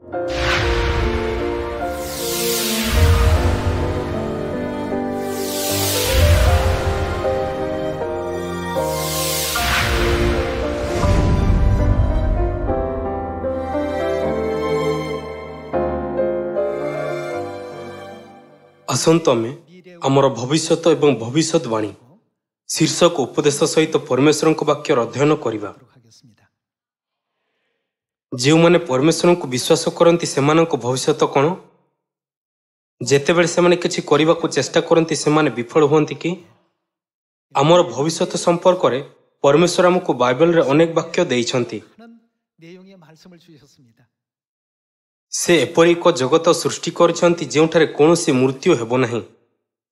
ଆସନ୍ତୁ ଆମେ ଆମର ଭବିଷ୍ୟତ ଏବଂ ଭବିଷ୍ୟତବାଣୀ ଶୀର୍ଷକ ଉପଦେଶ ସହିତ ପରମେଶ୍ୱରଙ୍କ ବାକ୍ୟର ଅଧ୍ୟୟନ କରିବା। ଯେଉଁମାନେ ପରମେଶ୍ୱରଙ୍କୁ ବିଶ୍ୱାସ କରନ୍ତି ସେମାନଙ୍କ ଭବିଷ୍ୟତ କ'ଣ? ଯେତେବେଳେ ସେମାନେ କିଛି କରିବାକୁ ଚେଷ୍ଟା କରନ୍ତି ସେମାନେ ବିଫଳ ହୁଅନ୍ତି କି? ଆମର ଭବିଷ୍ୟତ ସମ୍ପର୍କରେ ପରମେଶ୍ୱର ଆମକୁ ବାଇବେଲରେ ଅନେକ ବାକ୍ୟ ଦେଇଛନ୍ତି। ସେ ଏପରି ଏକ ଜଗତ ସୃଷ୍ଟି କରିଛନ୍ତି ଯେଉଁଠାରେ କୌଣସି ମୃତ୍ୟୁ ହେବ ନାହିଁ।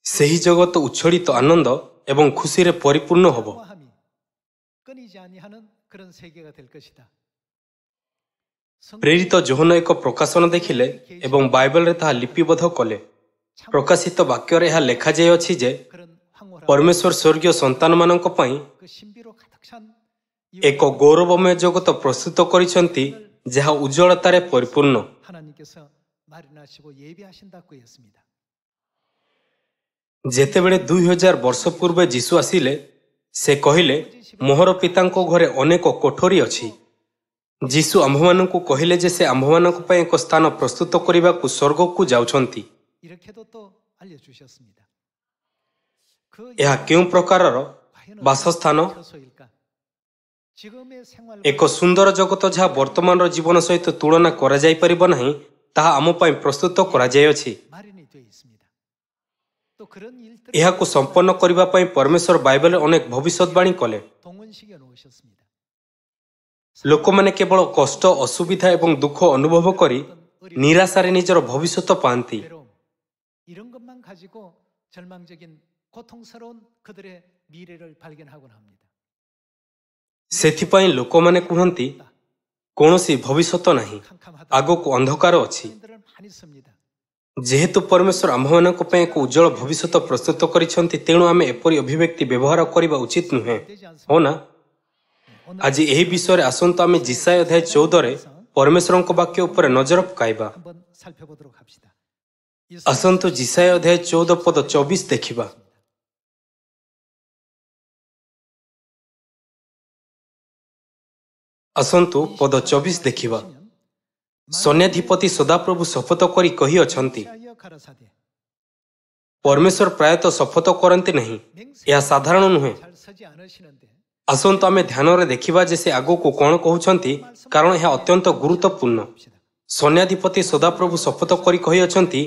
ସେହି ଜଗତ ଉଚ୍ଛଳିତ ଆନନ୍ଦ ଏବଂ ଖୁସିରେ ପରିପୂର୍ଣ୍ଣ ହେବ। ପ୍ରେରିତ ଯୋହନ ଏକ ପ୍ରକାଶନ ଦେଖିଲେ ଏବଂ ବାଇବେଲରେ ତାହା ଲିପିବଦ୍ଧ କଲେ। ପ୍ରକାଶିତ ବାକ୍ୟରେ ଏହା ଲେଖାଯାଇଅଛି ଯେ ପରମେଶ୍ୱର ସ୍ୱର୍ଗୀୟ ସନ୍ତାନମାନଙ୍କ ପାଇଁ ଏକ ଗୌରବମୟ ଜଗତ ପ୍ରସ୍ତୁତ କରିଛନ୍ତି ଯାହା ଉଜ୍ଜ୍ୱଳତାରେ ପରିପୂର୍ଣ୍ଣ। ଯେତେବେଳେ 2000 ବର୍ଷ ପୂର୍ବେ ଯୀଶୁ ଆସିଲେ ସେ କହିଲେ, ମୋହର ପିତାଙ୍କ ଘରେ ଅନେକ କୋଠରୀ ଅଛି। ଯୀଶୁ ଆମ୍ଭମାନଙ୍କୁ କହିଲେ ଯେ ସେ ଆମ୍ଭମାନଙ୍କ ପାଇଁ ଏକ ସ୍ଥାନ ପ୍ରସ୍ତୁତ କରିବାକୁ ସ୍ୱର୍ଗକୁ ଯାଉଛନ୍ତି। ଏହା କେଉଁ ପ୍ରକାରର ବାସସ୍ଥାନ? ଏକ ସୁନ୍ଦର ଜଗତ ଯାହା ବର୍ତ୍ତମାନର ଜୀବନ ସହିତ ତୁଳନା କରାଯାଇପାରିବ ନାହିଁ, ତାହା ଆମ ପାଇଁ ପ୍ରସ୍ତୁତ କରାଯାଇଅଛି। ଏହାକୁ ସମ୍ପନ୍ନ କରିବା ପାଇଁ ପରମେଶ୍ୱର ବାଇବେଲରେ ଅନେକ ଭବିଷ୍ୟତବାଣୀ କଲେ। ଲୋକମାନେ କେବଳ କଷ୍ଟ, ଅସୁବିଧା ଏବଂ ଦୁଃଖ ଅନୁଭବ କରି ନିରାଶାରେ ନିଜର ଭବିଷ୍ୟତ ପାଆନ୍ତି। ସେଥିପାଇଁ ଲୋକମାନେ କୁହନ୍ତି କୌଣସି ଭବିଷ୍ୟତ ନାହିଁ, ଆଗକୁ ଅନ୍ଧକାର ଅଛି। ଯେହେତୁ ପରମେଶ୍ୱର ଆମ୍ଭମାନଙ୍କ ପାଇଁ ଏକ ଉଜ୍ଜ୍ୱଳ ଭବିଷ୍ୟତ ପ୍ରସ୍ତୁତ କରିଛନ୍ତି, ତେଣୁ ଆମେ ଏପରି ଅଭିବ୍ୟକ୍ତି ବ୍ୟବହାର କରିବା ଉଚିତ ନୁହେଁ, ହଁ ନା? ଆଜି ଏହି ବିଷୟରେ ଆସନ୍ତୁ ଆମେ ଯିଶାୟା ଅଧ୍ୟାୟ 14ରେ ପରମେଶ୍ୱରଙ୍କ ବାକ୍ୟ ଉପରେ ନଜର ପକାଇବା। ଆସନ୍ତୁ ଯିଶାୟା ଅଧ୍ୟାୟ 14 ପଦ 24 ଦେଖିବା। ଆସନ୍ତୁ ପଦ 24 ଦେଖିବା। ସୈନ୍ୟାଧିପତି ସଦାପ୍ରଭୁ ଶପଥ କରି କହିଅଛନ୍ତି। ପରମେଶ୍ୱର ପ୍ରାୟତଃ ଶପଥ କରନ୍ତି ନାହିଁ, ଏହା ସାଧାରଣ ନୁହେଁ। ଆସନ୍ତୁ ଆମେ ଧ୍ୟାନରେ ଦେଖିବା ଯେ ସେ ଆଗକୁ କ'ଣ କହୁଛନ୍ତି, କାରଣ ଏହା ଅତ୍ୟନ୍ତ ଗୁରୁତ୍ୱପୂର୍ଣ୍ଣ। ସୈନ୍ୟାଧିପତି ସଦାପ୍ରଭୁ ଶପଥ କରି କହିଅଛନ୍ତି,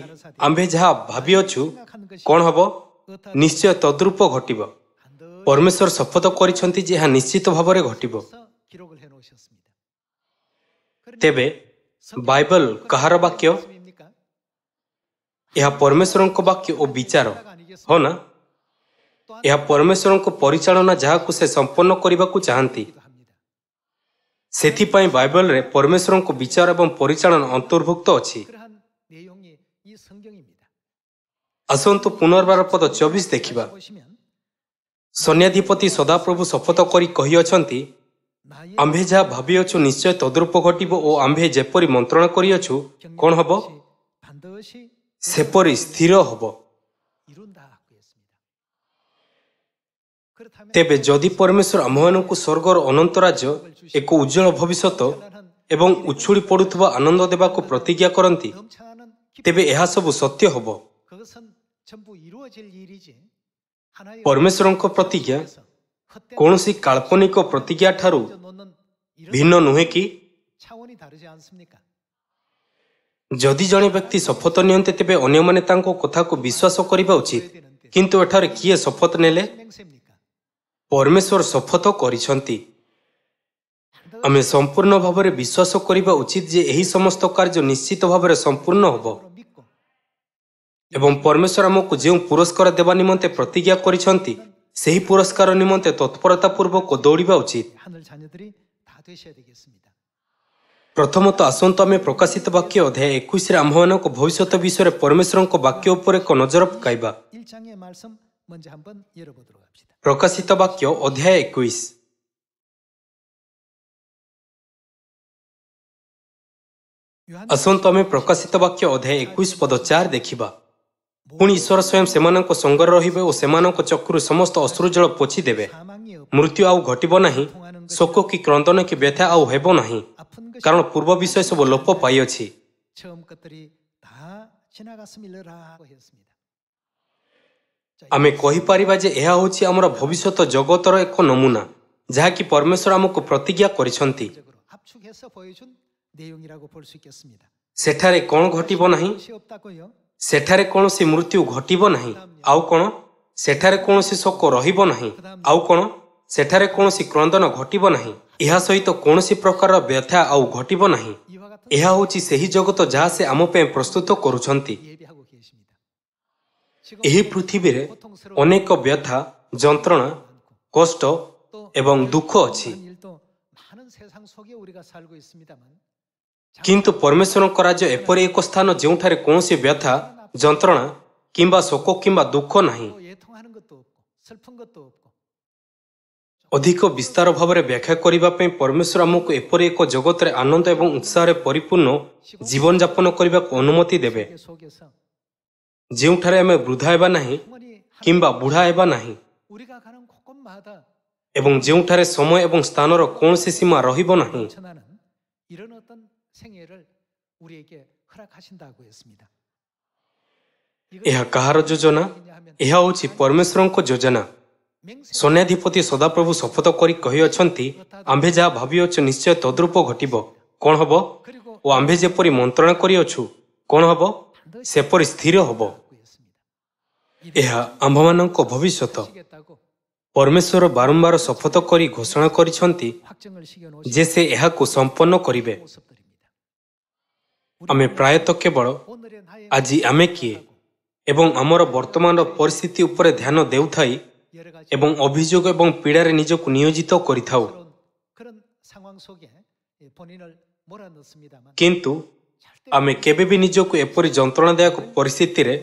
ଆମ୍ଭେ ଯାହା ଭାବିଅଛୁ କ'ଣ ହେବ, ନିଶ୍ଚୟ ତଦ୍ରୂପ ଘଟିବ। ପରମେଶ୍ୱର ଶପଥ କରିଛନ୍ତି ଯେ ଏହା ନିଶ୍ଚିତ ଭାବରେ ଘଟିବ। ତେବେ ବାଇବେଲ କାହାର ବାକ୍ୟ? ଏହା ପରମେଶ୍ୱରଙ୍କ ବାକ୍ୟ ଓ ବିଚାର, ହଁ ନା? ଏହା ପରମେଶ୍ୱରଙ୍କ ପରିଚାଳନା ଯାହାକୁ ସେ ସମ୍ପନ୍ନ କରିବାକୁ ଚାହାନ୍ତି। ସେଥିପାଇଁ ବାଇବେଲରେ ପରମେଶ୍ୱରଙ୍କ ବିଚାର ଏବଂ ପରିଚାଳନା ଅନ୍ତର୍ଭୁକ୍ତ ଅଛି। ଆସନ୍ତୁ ପୁନର୍ବାର ପଦ 24 ଦେଖିବା। ସୈନ୍ୟାଧିପତି ସଦାପ୍ରଭୁ ଶପଥ କରି କହିଅଛନ୍ତି, ଆମ୍ଭେ ଯାହା ଭାବିଅଛୁ ନିଶ୍ଚୟ ତଦ୍ରୂପ ଘଟିବ ଓ ଆମ୍ଭେ ଯେପରି ମନ୍ତ୍ରଣା କରିଅଛୁ କ'ଣ ହେବ, ସେପରି ସ୍ଥିର ହେବ। ତେବେ ଯଦି ପରମେଶ୍ୱର ଆମ୍ଭମାନଙ୍କୁ ସ୍ୱର୍ଗର ଅନନ୍ତ ରାଜ୍ୟ, ଏକ ଉଜ୍ଜ୍ୱଳ ଭବିଷ୍ୟତ ଏବଂ ଉଛୁଳି ପଡ଼ୁଥିବା ଆନନ୍ଦ ଦେବାକୁ ପ୍ରତିଜ୍ଞା କରନ୍ତି, ତେବେ ଏହା ସବୁ ସତ୍ୟ ହେବ। ପରମେଶ୍ୱରଙ୍କ ପ୍ରତିଜ୍ଞା କୌଣସି କାଳ୍ପନିକ ପ୍ରତିଜ୍ଞା ଠାରୁ ଭିନ୍ନ ନୁହେଁ କି? ଯଦି ଜଣେ ବ୍ୟକ୍ତି ଶପଥ ନିଅନ୍ତି ତେବେ ଅନ୍ୟମାନେ ତାଙ୍କ କଥାକୁ ବିଶ୍ୱାସ କରିବା ଉଚିତ। କିନ୍ତୁ ଏଠାରେ କିଏ ଶପଥ ନେଲେ? ପରମେଶ୍ୱର ଶପଥ କରିଛନ୍ତି। ଆମେ ସମ୍ପୂର୍ଣ୍ଣ ଭାବରେ ବିଶ୍ୱାସ କରିବା ଉଚିତ ଯେ ଏହି ସମସ୍ତ କାର୍ଯ୍ୟ ନିଶ୍ଚିତ ଭାବରେ ସମ୍ପୂର୍ଣ୍ଣ ହେବ। ଏବଂ ପରମେଶ୍ୱର ଆମକୁ ଯେଉଁ ପୁରସ୍କାର ଦେବା ନିମନ୍ତେ ପ୍ରତିଜ୍ଞା କରିଛନ୍ତି, ସେହି ପୁରସ୍କାର ନିମନ୍ତେ ତତ୍ପରତାପୂର୍ବକ ଦୌଡ଼ିବା ଉଚିତ। ପ୍ରଥମତଃ ଆସନ୍ତୁ ଆମେ ପ୍ରକାଶିତ ବାକ୍ୟ ଅଧ୍ୟାୟ 21ରେ ଆମ୍ଭମାନଙ୍କ ଭବିଷ୍ୟତ ବିଷୟରେ ପରମେଶ୍ୱରଙ୍କ ବାକ୍ୟ ଉପରେ ଏକ ନଜର ପକାଇବା। ପ୍ରକାଶିତ ବାକ୍ୟ ଅଧ୍ୟାୟ 21। ଆସନ୍ତୁ ଆମେ ପ୍ରକାଶିତ ବାକ୍ୟ ଅଧ୍ୟାୟ 21 ପଦ 4 ଦେଖିବା। ପୁଣି ଈଶ୍ୱର ସ୍ୱୟଂ ସେମାନଙ୍କ ସଙ୍ଗରେ ରହିବେ ଓ ସେମାନଙ୍କ ଚକ୍ଷୁରୁ ସମସ୍ତ ଅଶ୍ରୁ ଜଳ ପୋଛିଦେବେ। ମୃତ୍ୟୁ ଆଉ ଘଟିବ ନାହିଁ, ଶୋକ କି କ୍ରନ୍ଦନ କି ବ୍ୟଥା ଆଉ ହେବ ନାହିଁ, କାରଣ ପୂର୍ବ ବିଷୟ ସବୁ ଲୋପ ପାଇଅଛି। ଆମେ କହିପାରିବା ଯେ ଏହା ହେଉଛି ଆମର ଭବିଷ୍ୟତ ଜଗତର ଏକ ନମୁନା, ଯାହାକି ପରମେଶ୍ୱର ଆମକୁ ପ୍ରତିଜ୍ଞା କରିଛନ୍ତି। ସେଠାରେ କ'ଣ ଘଟିବ ନାହିଁ? ସେଠାରେ କୌଣସି ମୃତ୍ୟୁ ଘଟିବ ନାହିଁ। ଆଉ କ'ଣ? ସେଠାରେ କୌଣସି ଶୋକ ରହିବ ନାହିଁ। ଆଉ କ'ଣ? ସେଠାରେ କୌଣସି କ୍ରନ୍ଦନ ଘଟିବ ନାହିଁ। ଏହା ସହିତ କୌଣସି ପ୍ରକାରର ବ୍ୟଥା ଆଉ ଘଟିବ ନାହିଁ। ଏହା ହେଉଛି ସେହି ଜଗତ ଯାହା ସେ ଆମ ପାଇଁ ପ୍ରସ୍ତୁତ କରୁଛନ୍ତି। ଏହି ପୃଥିବୀରେ ଅନେକ ବ୍ୟଥା, ଯନ୍ତ୍ରଣା, କଷ୍ଟ ଏବଂ ଦୁଃଖ ଅଛି। କିନ୍ତୁ ପରମେଶ୍ୱରଙ୍କ ରାଜ୍ୟ ଏପରି ଏକ ସ୍ଥାନ ଯେଉଁଠାରେ କୌଣସି ବ୍ୟଥା, ଯନ୍ତ୍ରଣା କିମ୍ବା ଶୋକ କିମ୍ବା ଦୁଃଖ ନାହିଁ। ଅଧିକ ବିସ୍ତାର ଭାବରେ ବ୍ୟାଖ୍ୟା କରିବା ପାଇଁ ପରମେଶ୍ୱର ଆମକୁ ଏପରି ଏକ ଜଗତରେ ଆନନ୍ଦ ଏବଂ ଉତ୍ସାହରେ ପରିପୂର୍ଣ୍ଣ ଜୀବନଯାପନ କରିବାକୁ ଅନୁମତି ଦେବେ, ଯେଉଁଠାରେ ଆମେ ବୃଦ୍ଧା ହେବା ନାହିଁ କିମ୍ବା ବୁଢ଼ା ହେବା ନାହିଁ, ଏବଂ ଯେଉଁଠାରେ ସମୟ ଏବଂ ସ୍ଥାନର କୌଣସି ସୀମା ରହିବ ନାହିଁ। ଏହା କାହାର ଯୋଜନା? ଏହା ହେଉଛି ପରମେଶ୍ୱରଙ୍କ ଯୋଜନା। ସୈନ୍ୟାଧିପତି ସଦାପ୍ରଭୁ ଶପଥ କରି କହିଅଛନ୍ତି, ଆମ୍ଭେ ଯାହା ଭାବିଅଛୁ ନିଶ୍ଚୟ ତଦ୍ରୂପ ଘଟିବ। କ'ଣ ହେବ? ଓ ଆମ୍ଭେ ଯେପରି ମନ୍ତ୍ରଣା କରିଅଛୁ, କ'ଣ ହେବ? ସେପରି ସ୍ଥିର ହେବ। ଏହା ଆମ୍ଭମାନଙ୍କ ଭବିଷ୍ୟତ। ପରମେଶ୍ୱର ବାରମ୍ବାର ଶପଥ କରି ଘୋଷଣା କରିଛନ୍ତି ଯେ ସେ ଏହାକୁ ସମ୍ପନ୍ନ କରିବେ। ଆମେ ପ୍ରାୟତଃ କେବଳ ଆଜି ଆମେ କିଏ ଏବଂ ଆମର ବର୍ତ୍ତମାନର ପରିସ୍ଥିତି ଉପରେ ଧ୍ୟାନ ଦେଉଥାଇ ଏବଂ ଅଭିଯୋଗ ଏବଂ ପୀଡ଼ାରେ ନିଜକୁ ନିୟୋଜିତ କରିଥାଉ। କିନ୍ତୁ ଆମେ କେବେ ବି ନିଜକୁ ଏପରି ଯନ୍ତ୍ରଣାଦାୟକ ପରିସ୍ଥିତିରେ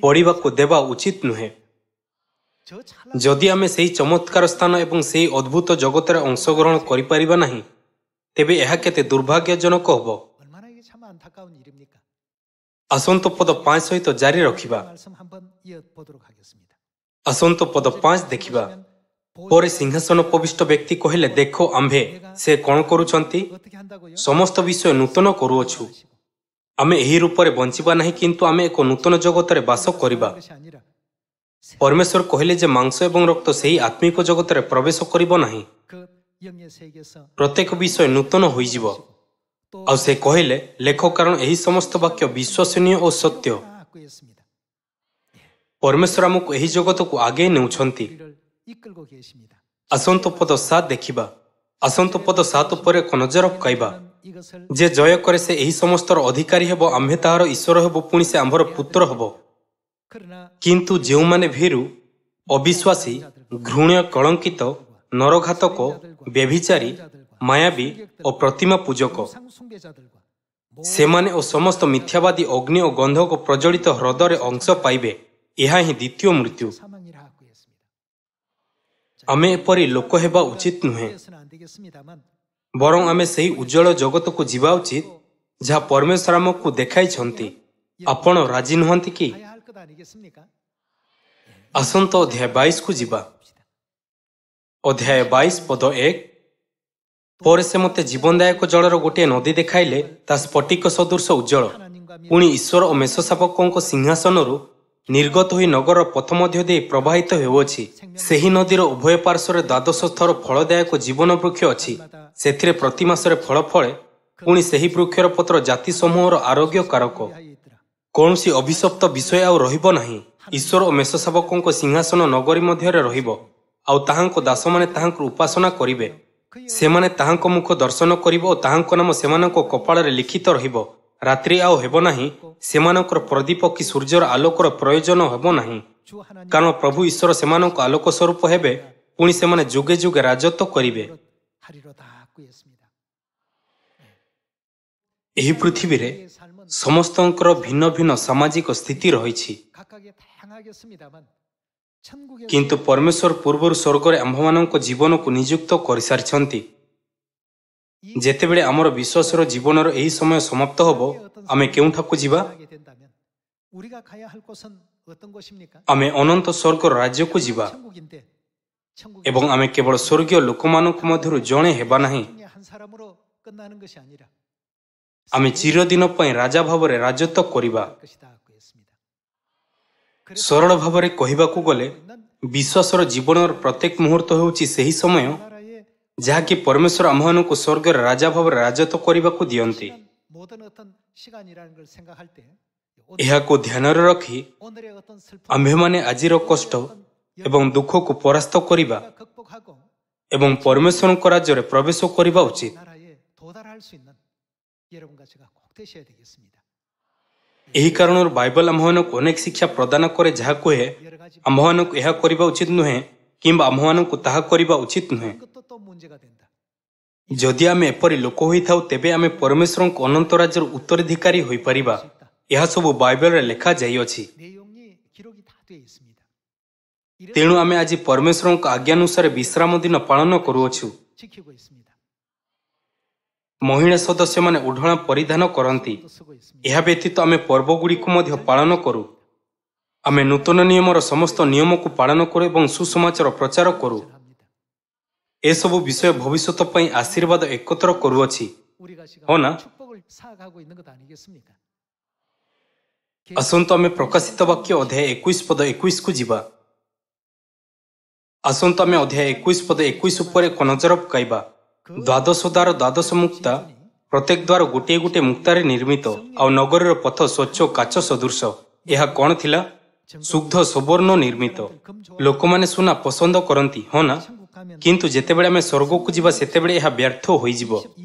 ପଡ଼ିବାକୁ ଦେବା ଉଚିତ ନୁହେଁ। ଯଦି ଆମେ ସେହି ଚମତ୍କାର ସ୍ଥାନ ଏବଂ ସେହି ଅଦ୍ଭୁତ ଜଗତରେ ଅଂଶଗ୍ରହଣ କରିପାରିବା ନାହିଁ, ତେବେ ଏହା କେତେ ଦୁର୍ଭାଗ୍ୟଜନକ ହେବ। ଆସନ୍ତୁ ପଦ 5 ସହିତ ଜାରି ରଖିବା। ଆସନ୍ତୁ ପଦ 5 ଦେଖିବା। ପରେ ସିଂହାସନ ଉପବିଷ୍ଟ ବ୍ୟକ୍ତି କହିଲେ, ଦେଖ ଆମ୍ଭେ ସେ କ'ଣ କରୁଛନ୍ତି? ସମସ୍ତ ବିଷୟ ନୂତନ କରୁଅଛୁ। ଆମେ ଏହି ରୂପରେ ବଞ୍ଚିବା ନାହିଁ, କିନ୍ତୁ ଆମେ ଏକ ନୂତନ ଜଗତରେ ବାସ କରିବା। ପରମେଶ୍ୱର କହିଲେ ଯେ ମାଂସ ଏବଂ ରକ୍ତ ସେହି ଆତ୍ମିକ ଜଗତରେ ପ୍ରବେଶ କରିବ ନାହିଁ। ପ୍ରତ୍ୟେକ ବିଷୟ ନୂତନ ହୋଇଯିବ। ଆଉ ସେ କହିଲେ, ଲେଖ, କାରଣ ଏହି ସମସ୍ତ ବାକ୍ୟ ବିଶ୍ୱସନୀୟ ଓ ସତ୍ୟ। ପରମେଶ୍ୱର ଆମକୁ ଏହି ଜଗତକୁ ଆଗେଇ ନେଉଛନ୍ତି। ଆସନ୍ତୁ ପଦ 7 ଦେଖିବା। ଆସନ୍ତୁ ପଦ 7 ଉପରେ ଏକ ନଜର ପକାଇବା। ଯେ ଜୟ କରେ ସେ ଏହି ସମସ୍ତର ଅଧିକାରୀ ହେବ, ଆମ୍ଭେ ତାହାର ଈଶ୍ୱର ହେବ, ପୁଣି ସେ ଆମ୍ଭର ପୁତ୍ର ହେବ। କିନ୍ତୁ ଯେଉଁମାନେ ଭୀରୁ, ଅବିଶ୍ୱାସୀ, ଘୃଣ୍ୟ, କଳଙ୍କିତ, ନରଘାତକ, ବ୍ୟଭିଚାରୀ, ମାୟାବୀ ଓ ପ୍ରତିମା ପୂଜକ, ସେମାନେ ଓ ସମସ୍ତ ମିଥ୍ୟାବାଦୀ ଅଗ୍ନି ଓ ଗନ୍ଧକ ପ୍ରଜ୍ୱଳିତ ହ୍ରଦରେ ଅଂଶ ପାଇବେ। ଏହା ହିଁ ଦ୍ୱିତୀୟ ମୃତ୍ୟୁ। ଆମେ ଏପରି ଲୋକ ହେବା ଉଚିତ ନୁହେଁ, ବରଂ ଆମେ ସେହି ଉଜ୍ଜଳ ଜଗତକୁ ଯିବା ଉଚିତ ଯାହା ପରମେଶ୍ୱର ଆମକୁ ଦେଖାଇଛନ୍ତି। ଆପଣ ରାଜି ନୁହନ୍ତି କି? ଆସନ୍ତୁ ଅଧ୍ୟାୟ 22କୁ ଯିବା। ଅଧ୍ୟାୟ 22 ପଦ 1। ପରେ ସେ ମୋତେ ଜୀବନଦାୟକ ଜଳର ଗୋଟିଏ ନଦୀ ଦେଖାଇଲେ, ତା ସ୍ଫଟିକ ସଦୃଶ ଉଜ୍ଜଳ। ପୁଣି ଈଶ୍ୱର ଓ ମେଷଶାବକଙ୍କ ସିଂହାସନରୁ ନିର୍ଗତ ହୋଇ ନଗରର ପଥ ମଧ୍ୟ ଦେଇ ପ୍ରବାହିତ ହେଉଅଛି। ସେହି ନଦୀର ଉଭୟ ପାର୍ଶ୍ୱରେ 12 ସ୍ତର ଫଳଦାୟକ ଜୀବନ ବୃକ୍ଷ ଅଛି। ସେଥିରେ ପ୍ରତି ମାସରେ ଫଳ ଫଳେ। ପୁଣି ସେହି ବୃକ୍ଷର ପତ୍ର ଜାତି ସମୂହର ଆରୋଗ୍ୟ କାରକ। କୌଣସି ଅଭିଶପ୍ତ ବିଷୟ ଆଉ ରହିବ ନାହିଁ। ଈଶ୍ୱର ଓ ମେଷଶାବକଙ୍କ ସିଂହାସନ ନଗରୀ ମଧ୍ୟରେ ରହିବ, ଆଉ ତାହାଙ୍କ ଦାସମାନେ ତାହାଙ୍କର ଉପାସନା କରିବେ। ସେମାନେ ତାହାଙ୍କ ମୁଖ ଦର୍ଶନ କରିବ ଓ ତାହାଙ୍କ ନାମ ସେମାନଙ୍କ କପାଳରେ ଲିଖିତ ରହିବ। ରାତ୍ରି ଆଉ ହେବ ନାହିଁ, ସେମାନଙ୍କର ପ୍ରଦୀପ କି ସୂର୍ଯ୍ୟର ଆଲୋକର ପ୍ରୟୋଜନ ହେବ ନାହିଁ, କାରଣ ପ୍ରଭୁ ଈଶ୍ୱର ସେମାନଙ୍କ ଆଲୋକ ସ୍ୱରୂପ ହେବେ। ପୁଣି ସେମାନେ ଯୁଗେ ଯୁଗେ ରାଜତ୍ୱ କରିବେ। ଏହି ପୃଥିବୀରେ ସମସ୍ତଙ୍କର ଭିନ୍ନ ଭିନ୍ନ ସାମାଜିକ ସ୍ଥିତି ରହିଛି, କିନ୍ତୁ ପରମେଶ୍ୱର ପୂର୍ବରୁ ସ୍ୱର୍ଗରେ ଆମ୍ଭମାନଙ୍କ ଜୀବନକୁ ନିଯୁକ୍ତ କରିସାରିଛନ୍ତି। ଯେତେବେଳେ ଆମର ବିଶ୍ୱାସର ଜୀବନର ଏହି ସମୟ ସମାପ୍ତ ହେବ ଆମେ କେଉଁଠାକୁ ଯିବା? 우리가 가야 할 곳은 어떤 곳입니까? ଆମେ ଅନନ୍ତ ସ୍ୱର୍ଗର ରାଜ୍ୟକୁ ଯିବା 천국인데 천국이 ଏବଂ ଆମେ କେବଳ ସ୍ୱର୍ଗୀୟ ଲୋକମାନଙ୍କ ମଧ୍ୟରୁ ଜଣେ ହେବା ନାହିଁ। 중에 한 사람으로 끝나는 것이 아니라 ଆମେ ଚିରଦିନ ପାଇଁ ରାଜା ଭାବରେ ରାଜତ୍ୱ କରିବା। 것이다 고 했습니다. ସରଳ ଭାବରେ କହିବାକୁ ଗଲେ ବିଶ୍ୱାସର ଜୀବନର ପ୍ରତ୍ୟେକ ମୁହୂର୍ତ୍ତ ହେଉଛି ସେହି ସମୟ 나라의 ଯାହାକି ପରମେଶ୍ୱର ଆମ୍ଭମାନଙ୍କୁ ସ୍ୱର୍ଗର ରାଜା ଭାବରେ ରାଜତ୍ୱ କରିବାକୁ ଦିଅନ୍ତି। 모든 어떤 시간이라는 걸 생각할 때 ଏହାକୁ ଧ୍ୟାନରେ ରଖି 오늘의 어떤 슬픔 ଆମ୍ଭେମାନେ ଆଜିର କଷ୍ଟ ଏବଂ ଦୁଃଖକୁ ପରାସ୍ତ କରିବା 극복하고 ଏବଂ ପରମେଶ୍ୱରଙ୍କ ରାଜ୍ୟରେ ପ୍ରବେଶ କରିବା ଉଚିତ। 나라에 도달할 수 있는 여러분과 제가 꼭 되셔야 되겠습니다. ଏହି କାରଣରୁ ବାଇବଲ ଆମ୍ଭମାନଙ୍କୁ ଅନେକ ଶିକ୍ଷା ପ୍ରଦାନ କରେ ଯାହା କୁହେ 여러 가지 ଆମ୍ଭମାନଙ୍କୁ ଏହା କରିବା ଉଚିତ ନୁହେଁ କିମ୍ବା ଆମ୍ଭମାନଙ୍କୁ ତାହା କରିବା ଉଚିତ ନୁହେଁ। 것도 또 문제가 된다. ଯଦି ଆମେ ଏପରି ଲୋକ ହୋଇଥାଉ ତେବେ ଆମେ ପରମେଶ୍ୱରଙ୍କ ଅନନ୍ତ ରାଜ୍ୟର ଉତ୍ତରାଧିକାରୀ ହୋଇପାରିବା। ଏହା ସବୁ ବାଇବଲରେ ଲେଖାଯାଇଅଛି। 내용이 기록이 다 되어 있습니다. ତେଣୁ ଆମେ ଆଜି ପରମେଶ୍ୱରଙ୍କ ଆଜ୍ଞାନୁସାରେ ବିଶ୍ରାମ ଦିନ ପାଳନ କରୁଅଛୁ। 지키고 있습니다. ମହିଳା ସଦସ୍ୟମାନେ ଓଢ଼ଣା ପରିଧାନ କରନ୍ତି। 또 쓰고 있습니다. ଏହା ବ୍ୟତୀତ ଆମେ ପର୍ବଗୁଡ଼ିକୁ ମଧ୍ୟ ପାଳନ କରୁ। ଆମେ ନୂତନ ନିୟମର ସମସ୍ତ ନିୟମକୁ ପାଳନ କରୁ ଏବଂ ସୁସମାଚାର ପ୍ରଚାର କରୁ। 합니다. ଏସବୁ ବିଷୟ ଭବିଷ୍ୟତ ପାଇଁ ଆଶୀର୍ବାଦ ଏକତ୍ର କରୁଅଛି। 우리가 지금 허나? 축복을 쌓아가고 있는 것 아니겠습니까? ଆସନ୍ତୁ ଆମେ ପ୍ରକାଶିତ ବାକ୍ୟ ଅଧ୍ୟାୟ 21 ପଦ 21କୁ ଯିବା। ଆସନ୍ତୁ ଆମେ ଅଧ୍ୟାୟ 21 ପଦ 21 ଉପରେ ଏକ ନଜର ପକାଇବା। ଦ୍ୱାଦଶ ଦ୍ୱାର ଦ୍ୱାଦଶ ମୁକ୍ତା, ପ୍ରତ୍ୟେକ ଦ୍ୱାର ଗୋଟିଏ ଗୋଟିଏ ମୁକ୍ତାରେ ନିର୍ମିତ, ଆଉ ନଗରର ପଥ ସ୍ୱଚ୍ଛ କାଚ ସଦୃଶ। ଏହା କ'ଣ ଥିଲା? ଶୁଦ୍ଧ ସୁବର୍ଣ୍ଣ ନିର୍ମିତ। ଲୋକମାନେ ସୁନା ପସନ୍ଦ କରନ୍ତି, ହଁ ନା? କିନ୍ତୁ ଯେତେବେଳେ ଆମେ ସ୍ୱର୍ଗକୁ ଯିବା ସେତେବେଳେ ଏହା ବ୍ୟର୍ଥ ହୋଇଯିବ।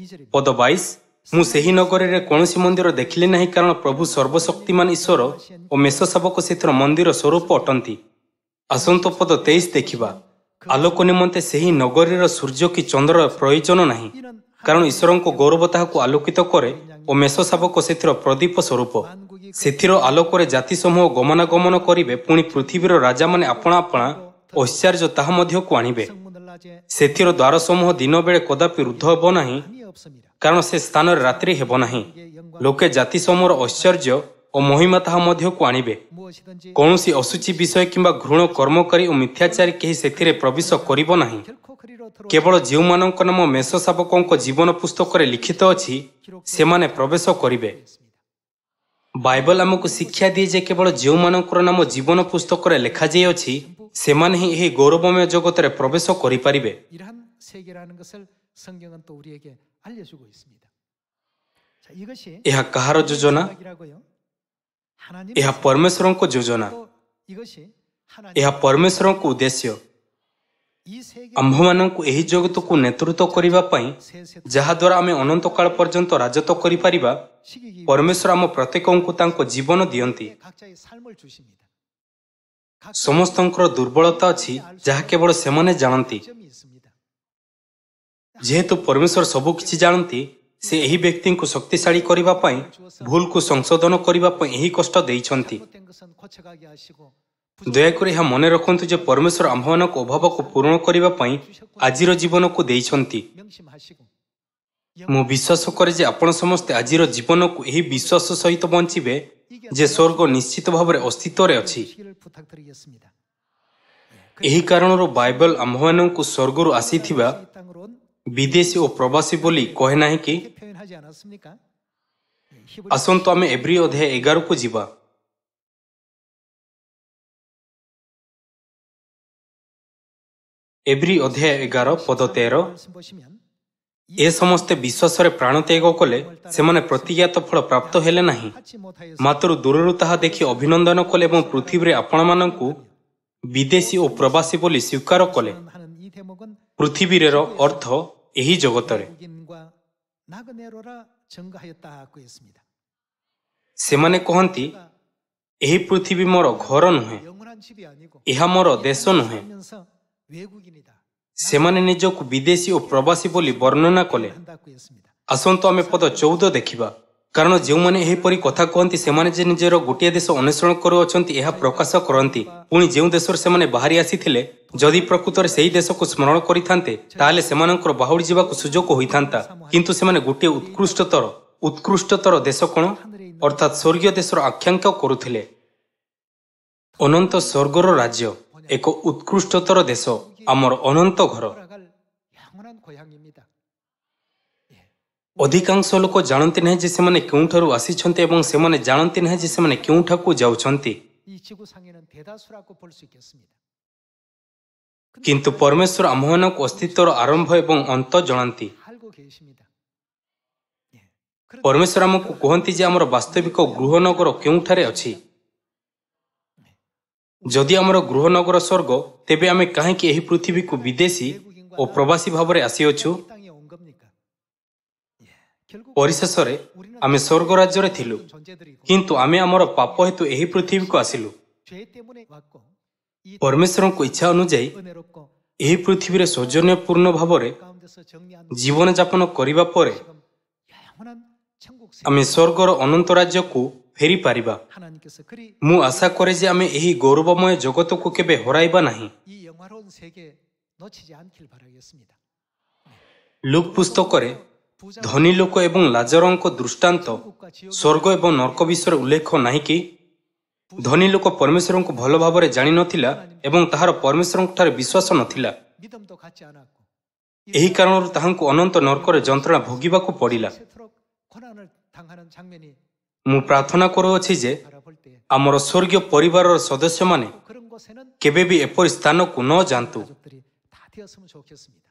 ପଦ 22, ମୁଁ ସେହି ନଗରରେ କୌଣସି ମନ୍ଦିର ଦେଖିଲି ନାହିଁ କାରଣ ପ୍ରଭୁ ସର୍ବଶକ୍ତିମାନ ଈଶ୍ୱର ଓ ମେଷ ଶାବକ ସେଥିର ମନ୍ଦିର ସ୍ୱରୂପ ଅଟନ୍ତି। ଆସନ୍ତୁ ପଦ 23 ଦେଖିବା। ଆଲୋକ ନିମନ୍ତେ ସେହି ନଗରୀର ସୂର୍ଯ୍ୟ କି ଚନ୍ଦ୍ରର ପ୍ରୟୋଜନ ନାହିଁ କାରଣ ଈଶ୍ୱରଙ୍କ ଗୌରବ ତାହାକୁ ଆଲୋକିତ କରେ ଓ ମେଷ ଶାବକ ସେଥିର ପ୍ରଦୀପ ସ୍ୱରୂପ। ସେଥିର ଆଲୋକରେ ଜାତି ସମୂହ ଗମନାଗମନ କରିବେ, ପୁଣି ପୃଥିବୀର ରାଜାମାନେ ଆପଣା ଆପଣା ଐଶ୍ୱର୍ଯ୍ୟ ତାହା ମଧ୍ୟକୁ ଆଣିବେ। 성문을 낮에 ସେଥିର ଦ୍ୱାର ସମୂହ ଦିନ ବେଳେ କଦାପି ରୁଦ୍ଧ ହେବ ନାହିଁ 밤이 없습니다. କାରଣ ସେ ସ୍ଥାନରେ ରାତ୍ରି ହେବ ନାହିଁ। ଲୋକେ ଜାତି ସମୂହର ଐଶ୍ୱର୍ଯ୍ୟ ଓ ମହିମା ତାହା ମଧ୍ୟକୁ ଆଣିବେ। 무엇이든지 କୌଣସି ଅଶୁଚି ବିଷୟ କିମ୍ବା ଘୃଣ କର୍ମକାରୀ ଓ ମିଥ୍ୟାଚାରୀ କେହି ସେଥିରେ ପ୍ରବେଶ କରିବ ନାହିଁ। 결코 그리로 들어 କେବଳ ଯେଉଁମାନଙ୍କ ନାମ ମେଷ ଶାବକଙ୍କ ଜୀବନ ପୁସ୍ତକରେ ଲିଖିତ ଅଛି ସେମାନେ ପ୍ରବେଶ କରିବେ। ବାଇବଲ ଆମକୁ ଶିକ୍ଷା ଦିଏ ଯେ କେବଳ ଯେଉଁମାନଙ୍କର ନାମ ଜୀବନ ପୁସ୍ତକରେ ଲେଖାଯାଇଅଛି ସେମାନେ ହିଁ ଏହି ଗୌରବମୟ ଜଗତରେ ପ୍ରବେଶ କରିପାରିବେ। 이러한 세계라는 것을 성경은 또 우리에게 알려주고 있습니다. 자, 이것이 ଏହା କାହାର ଯୋଜନା? 생각이라고요. 하나님 ଏହା ପରମେଶ୍ୱରଙ୍କ ଯୋଜନା। 또 이것이 하나님 ଏହା ପରମେଶ୍ୱରଙ୍କ ଉଦ୍ଦେଶ୍ୟ। 이 세계 ଆମ୍ଭମାନଙ୍କୁ ଏହି ଜଗତକୁ ନେତୃତ୍ୱ କରିବା ପାଇଁ 세세 ଯାହାଦ୍ୱାରା ଆମେ ଅନନ୍ତ କାଳ ପର୍ଯ୍ୟନ୍ତ ରାଜତ୍ୱ କରିପାରିବା 시기기 ପରମେଶ୍ୱର ଆମ ପ୍ରତ୍ୟେକଙ୍କୁ ତାଙ୍କ ଜୀବନ ଦିଅନ୍ତି। 각자의 삶을 주십니다. ସମସ୍ତଙ୍କର ଦୁର୍ବଳତା ଅଛି ଯାହା କେବଳ ସେମାନେ ଜାଣନ୍ତି। 점이 있습니다. ଯେହେତୁ ପରମେଶ୍ୱର ସବୁ କିଛି ଜାଣନ୍ତି ସେ ଏହି ବ୍ୟକ୍ତିଙ୍କୁ ଶକ୍ତିଶାଳୀ କରିବା ପାଇଁ ଭୁଲକୁ ସଂଶୋଧନ କରିବା ପାଇଁ ଏହି କଷ୍ଟ ଦେଇଛନ୍ତି। 잘못된 것은 고쳐가게 하시고 ଦୟାକରି ଏହା ମନେ ରଖନ୍ତୁ ଯେ ପରମେଶ୍ୱର ଆମ୍ଭମାନଙ୍କ ଅଭାବକୁ ପୂରଣ କରିବା ପାଇଁ ଆଜିର ଜୀବନକୁ ଦେଇଛନ୍ତି। 명심하시고 ମୁଁ ବିଶ୍ୱାସ କରେ ଯେ ଆପଣ ସମସ୍ତେ ଆଜିର ଜୀବନକୁ ଏହି ବିଶ୍ୱାସ ସହିତ ବଞ୍ଚିବେ ଯେ ସ୍ୱର୍ଗ ନିଶ୍ଚିତ ଭାବରେ ଅସ୍ତିତ୍ୱରେ ଅଛି। 시기를 부탁드리겠습니다. ଏହି କାରଣରୁ ବାଇବଲ ଆମ୍ଭମାନଙ୍କୁ ସ୍ୱର୍ଗରୁ ଆସିଥିବା 이 땅으로 온 ବିଦେଶୀ ଓ ପ୍ରବାସୀ ବୋଲି କହେ ନାହିଁ କି? 이렇게 표현하지 않았습니까? 히브리 ଆସନ୍ତୁ ଆମେ ଏବ୍ରୀ ଅଧ୍ୟାୟ 11କୁ ଯିବା। ଏବ୍ରୀ ଅଧ୍ୟାୟ 11 ପଦ 13, 말씀 보시면 ଏ ସମସ୍ତେ ବିଶ୍ୱାସରେ ପ୍ରାଣତ୍ୟାଗ କଲେ ସେମାନେ ପ୍ରତିଜ୍ଞାତ ଫଳ ପ୍ରାପ୍ତ ହେଲେ ନାହିଁ, 받지 못하였으니 ମାତ୍ର ଦୂରରୁ ତାହା ଦେଖି ଅଭିନନ୍ଦନ କଲେ ଏବଂ ପୃଥିବୀରେ ଆପଣମାନଙ୍କୁ ବିଦେଶୀ ଓ ପ୍ରବାସୀ ବୋଲି ସ୍ୱୀକାର କଲେ। 하는 이 대목은 ପୃଥିବୀର ଅର୍ଥ ଏହି ଜଗତରେ। 외국인과 나그네로라 증거하였다고 했습니다. ସେମାନେ କହନ୍ତି ଏହି ପୃଥିବୀ ମୋର ଘର ନୁହେଁ, 영원한 집이 아니고 ଏହା ମୋର ଦେଶ ନୁହେଁ। 살면서 외국인이다 ସେମାନେ ନିଜକୁ ବିଦେଶୀ ଓ ପ୍ରବାସୀ ବୋଲି ବର୍ଣ୍ଣନା କଲେ। 한다고 했습니다. ଆସନ୍ତୁ ଆମେ ପଦ 14 ଦେଖିବା। କାରଣ ଯେଉଁମାନେ ଏହିପରି କଥା କହନ୍ତି ସେମାନେ ଯେ ନିଜର ଗୋଟିଏ ଦେଶ ଅନ୍ୱେଷଣ କରୁଅଛନ୍ତି ଏହା ପ୍ରକାଶ କରନ୍ତି। ପୁଣି ଯେଉଁ ଦେଶରୁ ସେମାନେ ବାହାରି ଆସିଥିଲେ ଯଦି ପ୍ରକୃତରେ ସେହି ଦେଶକୁ ସ୍ମରଣ କରିଥାନ୍ତେ ତାହେଲେ ସେମାନଙ୍କର ବାହୁଡ଼ି ଯିବାକୁ ସୁଯୋଗ ହୋଇଥାନ୍ତା। କିନ୍ତୁ ସେମାନେ ଗୋଟିଏ ଉତ୍କୃଷ୍ଟତର ଦେଶ କ'ଣ ଅର୍ଥାତ୍ ସ୍ୱର୍ଗୀୟ ଦେଶର ଆକାଂକ୍ଷା କରୁଥିଲେ। ଅନନ୍ତ ସ୍ୱର୍ଗର ରାଜ୍ୟ ଏକ ଉତ୍କୃଷ୍ଟତର ଦେଶ, ଆମର ଅନନ୍ତ ଘର। 돌아갈 영원한 고향입니다. ଅଧିକାଂଶ ଲୋକ ଜାଣନ୍ତି ନାହିଁ ଯେ ସେମାନେ କେଉଁଠାରୁ ଆସିଛନ୍ତି ଏବଂ ସେମାନେ ଜାଣନ୍ତି ନାହିଁ ଯେ ସେମାନେ କେଉଁଠାକୁ ଯାଉଛନ୍ତି। 이 지구상에는 대다수라고 볼 수 있겠습니다. କିନ୍ତୁ ପରମେଶ୍ୱର ଆମ୍ଭମାନଙ୍କୁ ଅସ୍ତିତ୍ୱର ଆରମ୍ଭ ଏବଂ ଅନ୍ତ ଜଣାନ୍ତି। 알고 계십니다. ପରମେଶ୍ୱର ଆମକୁ କୁହନ୍ତି ଯେ ଆମର ବାସ୍ତବିକ ଗୃହନଗର କେଉଁଠାରେ ଅଛି। ଯଦି ଆମର ଗୃହନଗର ସ୍ୱର୍ଗ ତେବେ ଆମେ କାହିଁକି ଏହି ପୃଥିବୀକୁ ବିଦେଶୀ ଓ ପ୍ରବାସୀ ଭାବରେ ଆସିଅଛୁ? 이 땅에 온 겁니까? 결국 ପରିଶେଷରେ ଆମେ ସ୍ୱର୍ଗ ରାଜ୍ୟରେ ଥିଲୁ, 존재들이고 କିନ୍ତୁ ଆମେ ଆମର ପାପ ହେତୁ ଏହି ପୃଥିବୀକୁ ଆସିଲୁ। 죄 때문에 왔고 이 ପରମେଶ୍ୱରଙ୍କ ଇଚ୍ଛା ଅନୁଯାୟୀ 은혜롭고 ଏହି ପୃଥିବୀରେ ସୌଜନ୍ୟପୂର୍ଣ୍ଣ ଭାବରେ 가운데서 정리한 ଜୀବନଯାପନ କରିବା ପରେ 지금 영원한 천국 ଆମେ ସ୍ୱର୍ଗର ଅନନ୍ତ ରାଜ୍ୟକୁ ଫେରିପାରିବା। 하나님께서 그리 ମୁଁ ଆଶା କରେ ଯେ ଆମେ ଏହି ଗୌରବମୟ ଜଗତକୁ କେବେ ହରାଇବା ନାହିଁ। 이 영화로운 세계 놓치지 않길 바라겠습니다. ଲୁକ୍ ପୁସ୍ତକରେ 부자 ଧନୀ ଲୋକ ଏବଂ ଲାଜରଙ୍କ ଦୃଷ୍ଟାନ୍ତ 천국과 지옥 ସ୍ୱର୍ଗ ଏବଂ ନର୍କ ବିଷୟରେ ଉଲ୍ଲେଖ ନାହିଁ କି? ଧନୀ ଲୋକ ପରମେଶ୍ୱରଙ୍କୁ ଭଲ ଭାବରେ ଜାଣିନଥିଲା ଏବଂ ତାହାର ପରମେଶ୍ୱରଙ୍କଠାରେ ବିଶ୍ୱାସ ନଥିଲା। 믿음도 갖지 않았고 ଏହି କାରଣରୁ ତାହାଙ୍କୁ ଅନନ୍ତ ନର୍କରେ ଯନ୍ତ୍ରଣା ଭୋଗିବାକୁ ପଡ଼ିଲା। 세토록 고난을 당하는 장면이 ମୁଁ ପ୍ରାର୍ଥନା କରୁଅଛି ଯେ 바라볼 때 ଆମର ସ୍ୱର୍ଗୀୟ ପରିବାରର ସଦସ୍ୟମାନେ 그런 곳에는 କେବେ ବି ଏପରି ସ୍ଥାନକୁ ନ ଯାଆନ୍ତୁ। 가족들이 다 되었으면 좋겠습니다.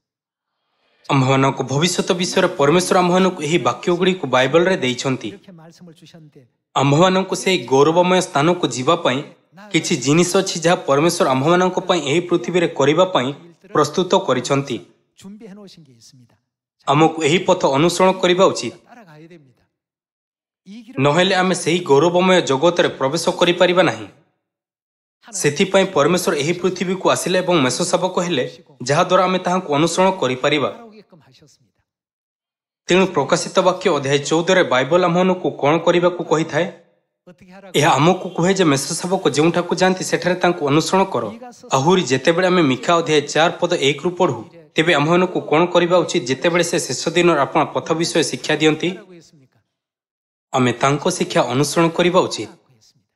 ଆମ୍ଭମାନଙ୍କ ଭବିଷ୍ୟତ ବିଷୟରେ ପରମେଶ୍ୱର ଆମ୍ଭମାନଙ୍କୁ ଏହି ବାକ୍ୟଗୁଡ଼ିକୁ ବାଇବଲରେ ଦେଇଛନ୍ତି। 이렇게 말씀을 주셨는데 ଆମ୍ଭମାନଙ୍କୁ ସେହି ଗୌରବମୟ ସ୍ଥାନକୁ ଯିବା ପାଇଁ କିଛି ଜିନିଷ ଅଛି ଯାହା ପରମେଶ୍ୱର ଆମ୍ଭମାନଙ୍କ ପାଇଁ ଏହି ପୃଥିବୀରେ କରିବା ପାଇଁ ପ୍ରସ୍ତୁତ କରିଛନ୍ତି। 준비해 놓으신 게 있습니다. ଆମକୁ ଏହି ପଥ ଅନୁସରଣ କରିବା ଉଚିତ, 따라가야 됩니다. 이 길을 ନହେଲେ ଆମେ ସେହି ଗୌରବମୟ ଜଗତରେ ପ୍ରବେଶ କରିପାରିବା ନାହିଁ। ସେଥିପାଇଁ ପରମେଶ୍ୱର ଏହି ପୃଥିବୀକୁ ଆସିଲେ ଏବଂ ମେଷ ଶାବକ ହେଲେ ଯାହାଦ୍ୱାରା ଆମେ ତାହାଙ୍କୁ ଅନୁସରଣ କରିପାରିବା। 따라오게끔 하셨습니다. ତେଣୁ ପ୍ରକାଶିତ ବାକ୍ୟ ଅଧ୍ୟାୟ 14ରେ ବାଇବଲ ଆମ୍ଭମାନଙ୍କୁ କ'ଣ କରିବାକୁ କହିଥାଏ? 어떻게 하라고 ଏହା ଆମକୁ କୁହେ ଯେ ମେଷ ଶାବକ ଯେଉଁଠାକୁ ଯାଆନ୍ତି ସେଠାରେ ତାଙ୍କୁ ଅନୁସରଣ କର। ଆହୁରି ଯେତେବେଳେ ଆମେ ମିକା ଅଧ୍ୟାୟ 4 ପଦ 1ରୁ ପଢ଼ୁ ତେବେ ଆମ୍ଭମାନଙ୍କୁ କ'ଣ କରିବା ଉଚିତ ଯେତେବେଳେ ସେ ଶେଷ ଦିନରେ ଆପଣା ପଥ ବିଷୟ ଶିକ୍ଷା ଦିଅନ୍ତି? 하라고 했습니까? ଆମେ ତାଙ୍କ ଶିକ୍ଷା ଅନୁସରଣ କରିବା ଉଚିତ। 하고 했습니다.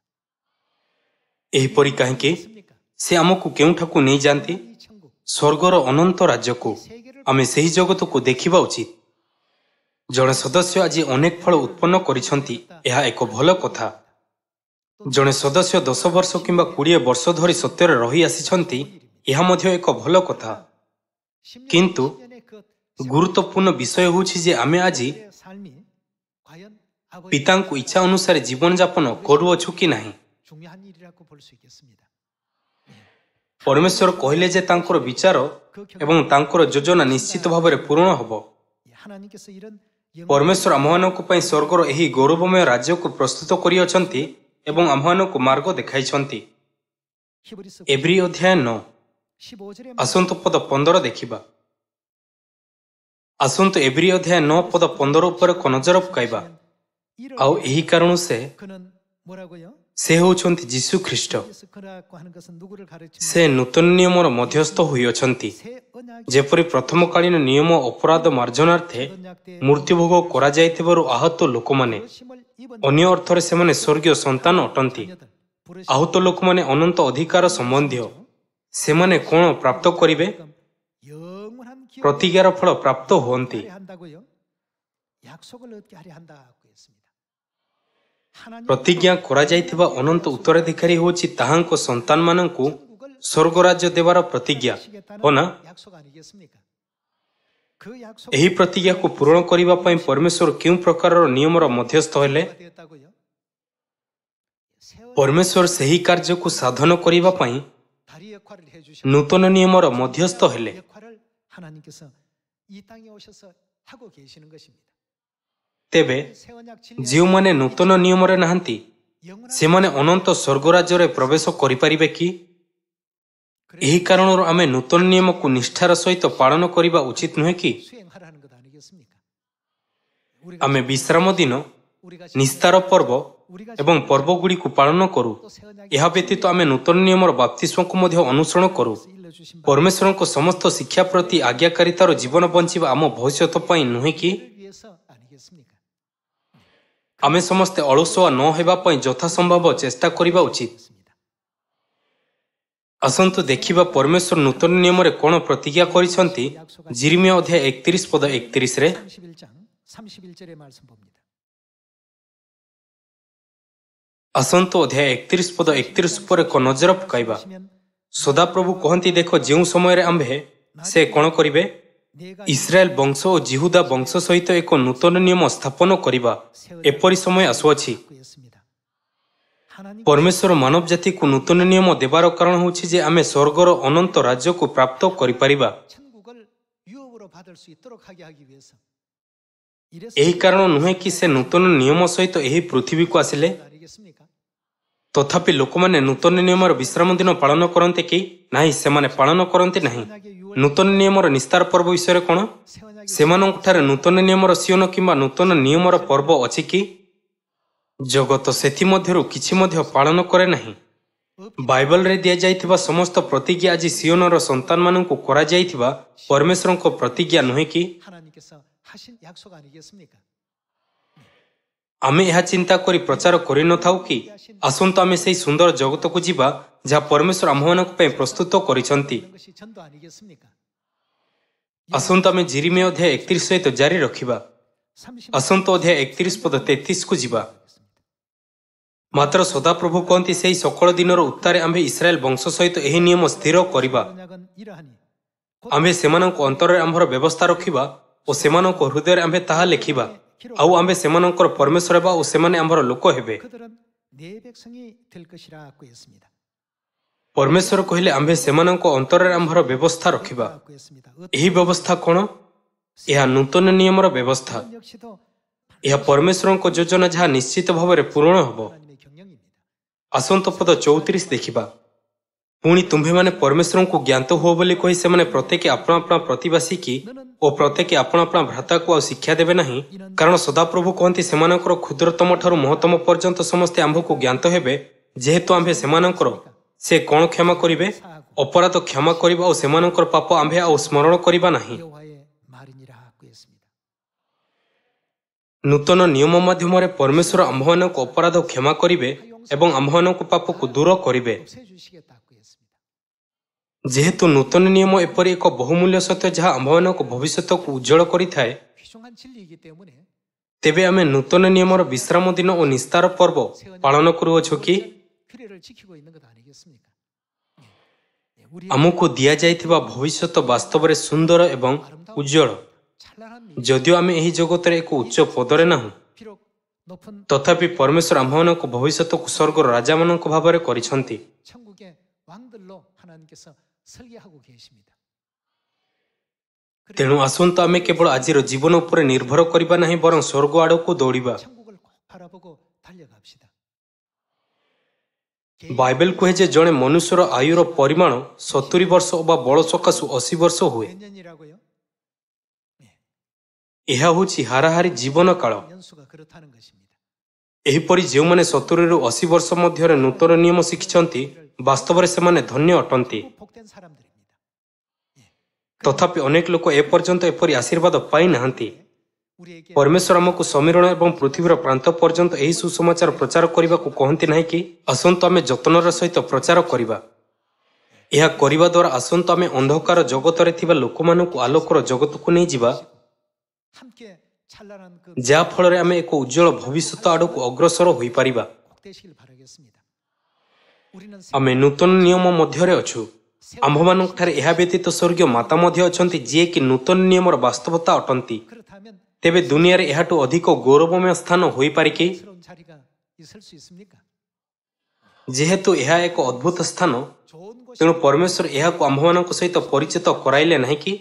ଏହିପରି କାହିଁକି? 했습니까? ସେ ଆମକୁ କେଉଁଠାକୁ ନେଇଯାଆନ୍ତି? 이 천국 ସ୍ୱର୍ଗର ଅନନ୍ତ ରାଜ୍ୟକୁ। 세계를 ଆମେ ସେହି ଜଗତକୁ ଦେଖିବା ଉଚିତ। ଜଣେ ସଦସ୍ୟ ଆଜି ଅନେକ ଫଳ ଉତ୍ପନ୍ନ କରିଛନ୍ତି, ଏହା ଏକ ଭଲ କଥା। ଜଣେ ସଦସ୍ୟ 10 ବର୍ଷ କିମ୍ବା 20 ବର୍ଷ ଧରି ସତ୍ୟରେ ରହି ଆସିଛନ୍ତି, ଏହା ମଧ୍ୟ ଏକ ଭଲ କଥା। 10년, କିନ୍ତୁ 20년의 그 ଗୁରୁତ୍ୱପୂର୍ଣ୍ଣ ବିଷୟ ହେଉଛି ଯେ ଆମେ ଆଜି 세월의 삶이 과연 아버지의 ପିତାଙ୍କ ଇଚ୍ଛା ଅନୁସାରେ ଜୀବନଯାପନ କରୁଅଛୁ କି ନାହିଁ। 중요한 일이라고 볼 수 있겠습니다. ପରମେଶ୍ୱର କହିଲେ ଯେ ତାଙ୍କର ବିଚାର ଏବଂ ତାଙ୍କର ଯୋଜନା ନିଶ୍ଚିତ ଭାବରେ ପୂରଣ ହେବ। 하나님께서 이런 ପରମେଶ୍ୱର ଆମ୍ଭମାନଙ୍କ ପାଇଁ ସ୍ୱର୍ଗର ଏହି ଗୌରବମୟ ରାଜ୍ୟକୁ ପ୍ରସ୍ତୁତ କରିଅଛନ୍ତି ଏବଂ ଆମ୍ଭମାନଙ୍କୁ ମାର୍ଗ ଦେଖାଇଛନ୍ତି। 히브리서 ଏବ୍ରୀ ଅଧ୍ୟାୟ 9 15절에 ଆସନ୍ତୁ ପଦ 15 ଦେଖିବା। ଆସନ୍ତୁ ଏବ୍ରୀ ଅଧ୍ୟାୟ 9 ପଦ 15 ଉପରେ ନଜର ପକାଇବା। ଆଉ ଏହି କାରଣରୁ 그는 뭐라고요? ସେ ହେଉଛନ୍ତି ଯୀଶୁ ଖ୍ରୀଷ୍ଟ। 그래서 그라고 하는 것은 누구를 가르칩니까? ସେ ନୂତନ ନିୟମର ମଧ୍ୟସ୍ଥ ହୋଇଅଛନ୍ତି। 새 언약의 ଯେପରି ପ୍ରଥମକାଳୀନ ନିୟମ ଅପରାଧ ମାର୍ଜନାର୍ଥେ 언약 때 ମୃତ୍ୟୁଭୋଗ କରାଯାଇଥିବାରୁ ଆହତ ଲୋକମାନେ, 부르심을 입은 ଅନ୍ୟ ଅର୍ଥରେ ସେମାନେ ସ୍ୱର୍ଗୀୟ ସନ୍ତାନ ଅଟନ୍ତି। 자녀들, 부르심 ଆହତ ଲୋକମାନେ ଅନନ୍ତ ଅଧିକାର ସମ୍ବନ୍ଧୀୟ। ସେମାନେ କ'ଣ ପ୍ରାପ୍ତ କରିବେ? 영원한 기업을 ପ୍ରତିଜ୍ଞାର ଫଳ ପ୍ରାପ୍ତ ହୁଅନ୍ତି। 하려 한다고요? 약속을 얻게 하려 한다고 했습니다. 하나님 ପ୍ରତିଜ୍ଞା କରାଯାଇଥିବା ଅନନ୍ତ ଉତ୍ତରାଧିକାରୀ ହେଉଛି ତାହାଙ୍କ ସନ୍ତାନମାନଙ୍କୁ ସ୍ୱର୍ଗ ରାଜ୍ୟ ଦେବାର ପ୍ରତିଜ୍ଞା, ହଁ ନା? 약속 아니겠습니까? 그 약속 ଏହି ପ୍ରତିଜ୍ଞାକୁ ପୂରଣ କରିବା ପାଇଁ ପରମେଶ୍ୱର କେଉଁ ପ୍ରକାରର ନିୟମର ମଧ୍ୟସ୍ଥ ହେଲେ? 되었다고요? 세월 ପରମେଶ୍ୱର ସେହି କାର୍ଯ୍ୟକୁ ସାଧନ କରିବା ପାଇଁ 다리 역할을 해주셨 ନୂତନ ନିୟମର ମଧ୍ୟସ୍ଥ ହେଲେ। 역할을 하나님께서 이 땅에 오셔서 하고 계시는 것입니다. ତେବେ 새 언약 ଯେଉଁମାନେ ନୂତନ ନିୟମରେ ନାହାନ୍ତି 영원한 ସେମାନେ ଅନନ୍ତ ସ୍ୱର୍ଗ ରାଜ୍ୟରେ ପ୍ରବେଶ କରିପାରିବେ କି? ଏହି କାରଣରୁ ଆମେ ନୂତନ ନିୟମକୁ ନିଷ୍ଠାର ସହିତ ପାଳନ କରିବା ଉଚିତ ନୁହେଁ କି? 수행하라는 것 아니겠습니까? ଆମେ ବିଶ୍ରାମ ଦିନ 우리가 ନିସ୍ତାର ପର୍ବ ଏବଂ ପର୍ବଗୁଡ଼ିକୁ ପାଳନ କରୁ। ଏହା ବ୍ୟତୀତ ଆମେ ନୂତନ ନିୟମର ବାପ୍ତିସ୍ମକୁ ମଧ୍ୟ ଅନୁସରଣ କରୁ। 일러주신 바 ପରମେଶ୍ୱରଙ୍କ ସମସ୍ତ ଶିକ୍ଷା ପ୍ରତି ଆଜ୍ଞାକାରିତାର ଜୀବନ ବଞ୍ଚିବା ଆମ ଭବିଷ୍ୟତ ପାଇଁ ନୁହେଁ କି? 를 위해서 아니겠습니까? ଆମେ ସମସ୍ତେ ଅଳସୁଆ ନ ହେବା ପାଇଁ ଯଥାସମ୍ଭବ ଚେଷ୍ଟା କରିବା ଉଚିତ। 있습니다. ଆସନ୍ତୁ ଦେଖିବା ପରମେଶ୍ୱର ନୂତନ ନିୟମରେ କ'ଣ ପ୍ରତିଜ୍ଞା କରିଛନ୍ତି। ଜିରିମିୟା ଅଧ୍ୟାୟ 31 ପଦ 31ରେ 31장 31절의 말씀 봅니다. ଆସନ୍ତୁ ଅଧ୍ୟାୟ 31 ପଦ 31 ଉପରେ ଏକ ନଜର ପକାଇବା। 보시면 ସଦାପ୍ରଭୁ କହନ୍ତି, ଦେଖ ଯେଉଁ ସମୟରେ ଆମ୍ଭେ ସେ କ'ଣ କରିବେ? 내가 ଇସ୍ରାଏଲ ବଂଶ ଓ ଜିହୁଦା ବଂଶ ସହିତ ଏକ ନୂତନ ନିୟମ ସ୍ଥାପନ କରିବା। ଏପରି ସମୟ ଆସୁଅଛି। 했습니다. 하나님 ପରମେଶ୍ୱର ମାନବ ଜାତିକୁ ନୂତନ ନିୟମ ଦେବାର କାରଣ ହେଉଛି ଯେ ଆମେ ସ୍ୱର୍ଗର ଅନନ୍ତ ରାଜ୍ୟକୁ ପ୍ରାପ୍ତ କରିପାରିବା। 천국을 유업으로 받을 수 있도록 하게 하기 위해서 이래서 ଏହି କାରଣ ନୁହେଁ କି ସେ ନୂତନ ନିୟମ ସହିତ ଏହି ପୃଥିବୀକୁ ଆସିଲେ। 아니겠습니까? ତଥାପି ଲୋକମାନେ ନୂତନ ନିୟମର ବିଶ୍ରାମ ଦିନ ପାଳନ କରନ୍ତି କି? ନାହିଁ, ସେମାନେ ପାଳନ କରନ୍ତି ନାହିଁ। ନୂତନ ନିୟମର ନିସ୍ତାର ପର୍ବ ବିଷୟରେ କ'ଣ? 세원하기 ସେମାନଙ୍କଠାରେ ନୂତନ ନିୟମର ସିଓନ କିମ୍ବା ନୂତନ ନିୟମର ପର୍ବ ଅଛି କି? ଜଗତ ସେଥିମଧ୍ୟରୁ କିଛି ମଧ୍ୟ ପାଳନ କରେ ନାହିଁ। ବାଇବଲରେ ଦିଆଯାଇଥିବା ସମସ୍ତ ପ୍ରତିଜ୍ଞା ଆଜି ସିଓନର ସନ୍ତାନମାନଙ୍କୁ କରାଯାଇଥିବା ପରମେଶ୍ୱରଙ୍କ ପ୍ରତିଜ୍ଞା ନୁହେଁ କି? 하나님께서 하신 약속 아니겠습니까? ଆମେ ଏହା ଚିନ୍ତା କରି ପ୍ରଚାର କରିନଥାଉ କି? ଆସନ୍ତୁ ଆମେ ସେହି ସୁନ୍ଦର ଜଗତକୁ ଯିବା ଯାହା ପରମେଶ୍ୱର ଆମ୍ଭମାନଙ୍କ ପାଇଁ ପ୍ରସ୍ତୁତ କରିଛନ୍ତି। 그런 것이 전도 아니겠습니까? ଆସନ୍ତୁ ଆମେ ଜିରିମିୟା ଅଧ୍ୟାୟ 31 ସହିତ ଜାରି ରଖିବା। 30 ଆସନ୍ତୁ ଅଧ୍ୟାୟ 31 ପଦ 33କୁ ଯିବା। ମାତ୍ର ସଦାପ୍ରଭୁ କହନ୍ତି, ସେହି ସକଳ ଦିନର ଉତ୍ତାରେ ଆମ୍ଭେ ଇସ୍ରାଏଲ ବଂଶ ସହିତ ଏହି ନିୟମ ସ୍ଥିର କରିବା। 언약은 이러하니 ଆମ୍ଭେ ସେମାନଙ୍କ ଅନ୍ତରରେ ଆମ୍ଭର ବ୍ୟବସ୍ଥା ରଖିବା ଓ ସେମାନଙ୍କ ହୃଦୟରେ ଆମ୍ଭେ ତାହା ଲେଖିବା। ଆଉ ଆମ୍ଭେ ସେମାନଙ୍କର ପରମେଶ୍ୱର ହେବା ଓ ସେମାନେ ଆମ୍ଭର ଲୋକ ହେବେ। 그들은 내 백성이 될 것이라고 했습니다. ପରମେଶ୍ୱର କହିଲେ ଆମ୍ଭେ ସେମାନଙ୍କ ଅନ୍ତରରେ ଆମ୍ଭର ବ୍ୟବସ୍ଥା ରଖିବା। 라고 했습니다. ଏହି ବ୍ୟବସ୍ଥା କ'ଣ? ଏହା ନୂତନ ନିୟମର ବ୍ୟବସ୍ଥା। 어떤 역시도 ଏହା ପରମେଶ୍ୱରଙ୍କ ଯୋଜନା ଯାହା ନିଶ୍ଚିତ ଭାବରେ ପୂରଣ ହେବ। 하나님의 경영입니다. ଆସନ୍ତୁ ପଦ 34 ଦେଖିବା। ପୁଣି ତୁମ୍ଭେମାନେ ପରମେଶ୍ୱରଙ୍କୁ ଜ୍ଞାତ ହୁଅ ବୋଲି କହି ସେମାନେ ପ୍ରତ୍ୟେକ ଆପଣା ଆପଣା ପ୍ରତିବାସୀ କି ଓ ପ୍ରତ୍ୟେକ ଆପଣା ଆପଣା ଭ୍ରାତାକୁ ଆଉ ଶିକ୍ଷା ଦେବେ ନାହିଁ। କାରଣ ସଦାପ୍ରଭୁ କହନ୍ତି, ସେମାନଙ୍କର କ୍ଷୁଦ୍ରତମ ଠାରୁ ମହତ୍ତମ ପର୍ଯ୍ୟନ୍ତ ସମସ୍ତେ ଆମ୍ଭକୁ ଜ୍ଞାତ ହେବେ। ଯେହେତୁ ଆମ୍ଭେ ସେମାନଙ୍କର, ସେ କ'ଣ କ୍ଷମା କରିବେ? ଅପରାଧ କ୍ଷମା କରିବା ଓ ସେମାନଙ୍କର ପାପ ଆମ୍ଭେ ଆଉ ସ୍ମରଣ କରିବା ନାହିଁ। 여호와의 말이니라고 했습니다. ନୂତନ ନିୟମ ମାଧ୍ୟମରେ ପରମେଶ୍ୱର ଆମ୍ଭମାନଙ୍କ ଅପରାଧ କ୍ଷମା କରିବେ ଏବଂ ଆମ୍ଭମାନଙ୍କ ପାପକୁ ଦୂର କରିବେ। 없애 주시겠다고 했습니다. ଯେହେତୁ ନୂତନ ନିୟମ ଏପରି ଏକ ବହୁମୂଲ୍ୟ ସତ୍ୟ ଯାହା ଆମ୍ଭମାନଙ୍କ ଭବିଷ୍ୟତକୁ ଉଜ୍ଜ୍ୱଳ କରିଥାଏ, 귀중한 진리이기 때문에 ତେବେ ଆମେ ନୂତନ ନିୟମର ବିଶ୍ରାମ ଦିନ ଓ ନିସ୍ତାର ପର୍ବ ପାଳନ କରୁଅଛୁ କି? 규례를 지키고 있는 것 아니겠습니까? 우리 ଆମକୁ ଦିଆଯାଇଥିବା ଭବିଷ୍ୟତ ବାସ୍ତବରେ ସୁନ୍ଦର ଏବଂ ଉଜ୍ଜ୍ୱଳ। 찬란한 ଯଦିଓ ଆମେ ଏହି ଜଗତରେ ଏକ ଉଚ୍ଚ ପଦରେ ନାହୁଁ, 비록 높은 ତଥାପି ପରମେଶ୍ୱର ଆମ୍ଭମାନଙ୍କ ଭବିଷ୍ୟତକୁ ସ୍ୱର୍ଗର ରାଜାମାନଙ୍କ ଭାବରେ କରିଛନ୍ତି। 천국의 왕들로 하나님께서 설계하고 계십니다. ତେଣୁ ଆସନ୍ତୁ ଆମେ କେବଳ ଆଜିର ଜୀବନ ଉପରେ ନିର୍ଭର କରିବା ନାହିଁ, ବରଂ ସ୍ୱର୍ଗ ଆଡ଼କୁ ଦୌଡ଼ିବା। 천국을 꼭 바라보고 달려갑시다. ବାଇବେଲ କୁହେ ଯେ ଜଣେ ମନୁଷ୍ୟର ଆୟୁର ପରିମାଣ 70 ବର୍ଷ ବା ବଳ ସକାଶୁ 80 ବର୍ଷ ହୁଏ। 몇 년이라고요? ଏହା ହେଉଛି ହାରାହାରି ଜୀବନ କାଳ। 연수가 그렇다는 것입니다. ଏହିପରି ଯେଉଁମାନେ 70ରୁ 80 ବର୍ଷ ମଧ୍ୟରେ ନୂତନ ନିୟମ ଶିଖିଛନ୍ତି, ବାସ୍ତବରେ ସେମାନେ ଧନ୍ୟ ଅଟନ୍ତି। 복된 사람들입니다. ତଥାପି ଅନେକ ଲୋକ ଏପର୍ଯ୍ୟନ୍ତ ଏପରି ଆଶୀର୍ବାଦ ପାଇନାହାନ୍ତି। 우리에게 ପରମେଶ୍ୱର ଆମକୁ ସମୀରଣ ଏବଂ ପୃଥିବୀର ପ୍ରାନ୍ତ ପର୍ଯ୍ୟନ୍ତ ଏହି ସୁସମାଚାର ପ୍ରଚାର କରିବାକୁ କହନ୍ତି ନାହିଁ କି? ଆସନ୍ତୁ ଆମେ ଯତ୍ନର ସହିତ ପ୍ରଚାର କରିବା। ଏହା କରିବା ଦ୍ୱାରା ଆସନ୍ତୁ ଆମେ ଅନ୍ଧକାର ଜଗତରେ ଥିବା ଲୋକମାନଙ୍କୁ ଆଲୋକର ଜଗତକୁ ନେଇଯିବା, 함께 찬란한 그 ଯାହା ଫଳରେ ଆମେ ଏକ ଉଜ୍ଜ୍ୱଳ ଭବିଷ୍ୟତ ଆଡ଼କୁ ଅଗ୍ରସର ହୋଇପାରିବା। 꼭 되시길 바라겠습니다. 우리는 ଆମେ ନୂତନ ନିୟମ ମଧ୍ୟରେ ଅଛୁ। ଆମ୍ଭମାନଙ୍କଠାରେ ଏହା ବ୍ୟତୀତ ସ୍ୱର୍ଗୀୟ ମାତା ମଧ୍ୟ ଅଛନ୍ତି, ଯିଏକି ନୂତନ ନିୟମର ବାସ୍ତବତା ଅଟନ୍ତି। 그렇다면 ତେବେ ଦୁନିଆରେ ଏହାଠୁ ଅଧିକ ଗୌରବମୟ ସ୍ଥାନ ହୋଇପାରେ କି? 새로운 자리가 있을 수 있습니까? ଯେହେତୁ ଏହା ଏକ ଅଦ୍ଭୁତ ସ୍ଥାନ, 좋은 곳이 ତେଣୁ ପରମେଶ୍ୱର ଏହାକୁ ଆମ୍ଭମାନଙ୍କ ସହିତ ପରିଚିତ କରାଇଲେ ନାହିଁ କି?